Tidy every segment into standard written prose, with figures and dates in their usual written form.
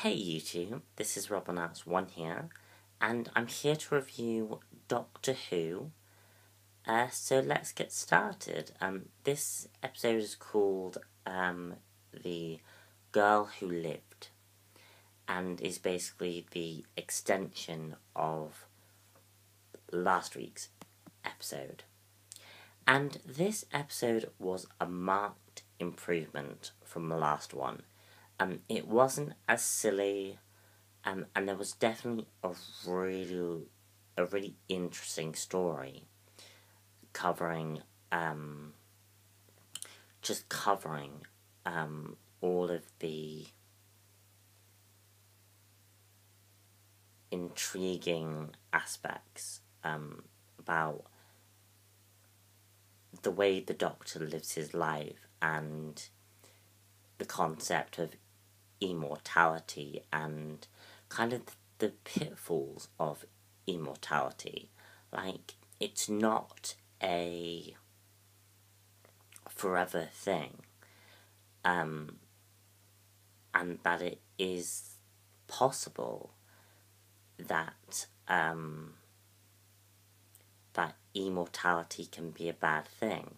Hey YouTube, this is Robinarts1 here, and I'm here to review Doctor Who. So let's get started. This episode is called The Girl Who Lived, and is basically the extension of last week's episode. And this episode was a marked improvement from the last one. It wasn't as silly, and there was definitely a really interesting story covering all of the intriguing aspects about the way the Doctor lives his life and the concept of immortality and kind of the pitfalls of immortality. Like, it's not a forever thing, and that it is possible that that immortality can be a bad thing.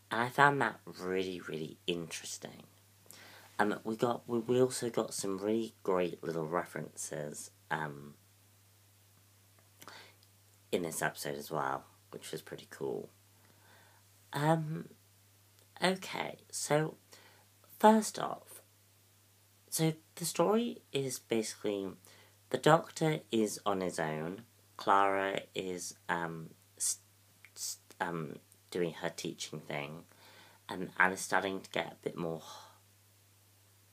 And I found that really interesting. We also got some really great little references in this episode as well, which was pretty cool. Okay, so first off, so the story is basically the Doctor is on his own. Clara is doing her teaching thing, and is starting to get a bit more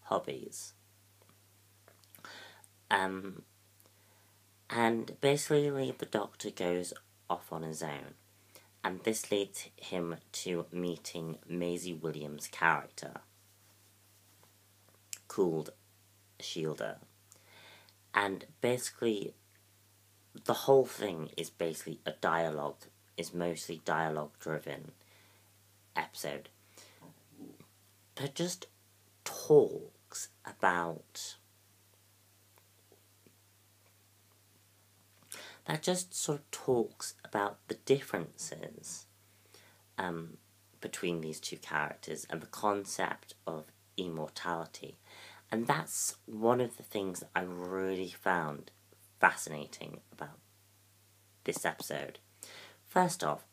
hobbies. And basically the Doctor goes off on his own, and this leads him to meeting Maisie Williams' character, called Ashildr. And basically, the whole thing is basically mostly dialogue-driven episode. That just talks about... That just sort of talks about the differences between these two characters and the concept of immortality. And that's one of the things that I really found fascinating about this episode. First off,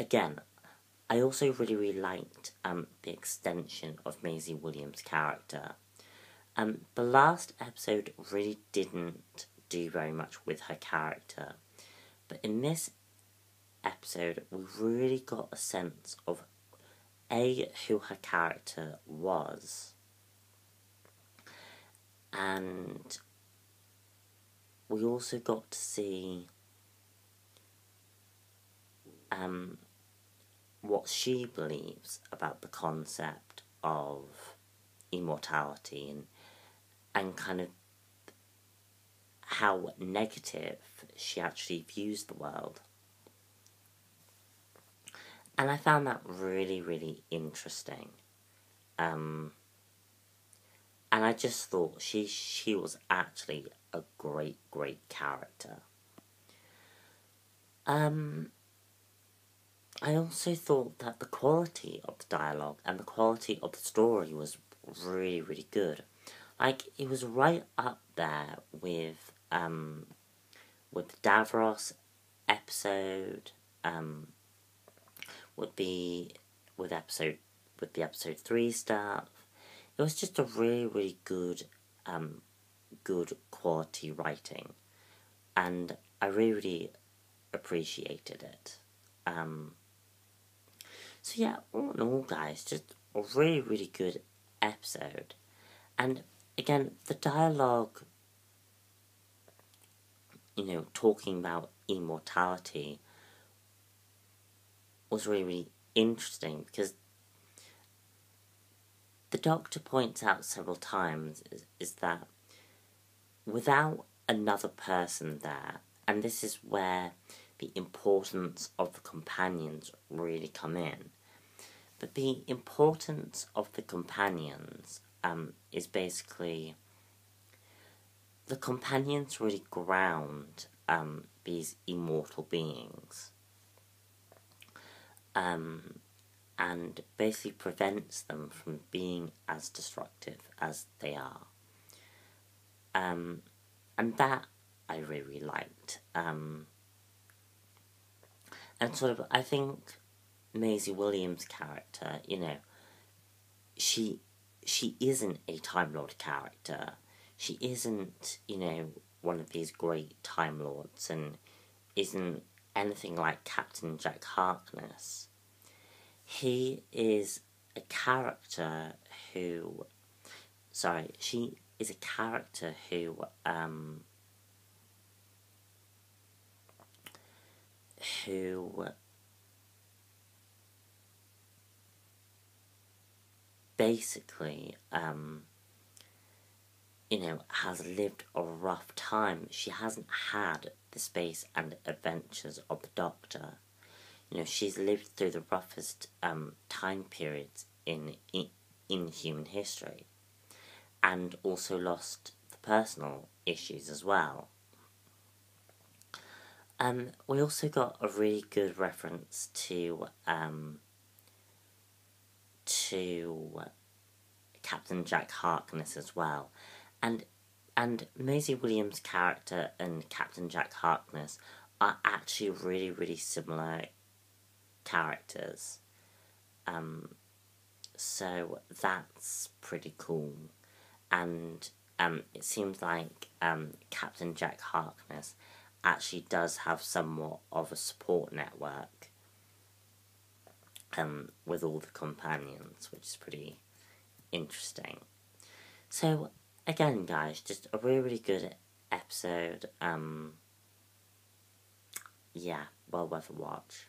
again, I also really liked the extension of Maisie Williams' character. The last episode really didn't do very much with her character, but in this episode we really got a sense of who her character was, and we also got to see what she believes about the concept of immortality and kind of how negative she actually views the world. And I found that really interesting. And I just thought she was actually a great character. I also thought that the quality of the dialogue and the quality of the story was really good. Like, it was right up there with Davros episode, with the episode 3 stuff. It was just a really good quality writing, and I really appreciated it. So yeah, all in all, guys, just a really good episode. And again, the dialogue, talking about immortality was really interesting, because the Doctor points out several times is that without another person there, and this is where the importance of the companions really come in, but the importance of the companions is basically the companions really ground these immortal beings, and basically prevents them from being as destructive as they are. And that I really liked. And sort of, I think Maisie Williams' character, you know, she isn't a Time Lord character. She isn't, you know, one of these great Time Lords, and isn't anything like Captain Jack Harkness. He is a character who... Sorry, she is a character who basically, you know, has lived a rough time. She hasn't had the space and adventures of the Doctor. You know, she's lived through the roughest time periods in human history, and also lost the personal issues as well. We also got a really good reference to Captain Jack Harkness as well, and Maisie Williams' character and Captain Jack Harkness are actually really, really similar characters. So that's pretty cool, and it seems like Captain Jack Harkness actually does have somewhat of a support network with all the companions, which is pretty interesting. So again, guys, just a really, really good episode. Yeah, well worth a watch.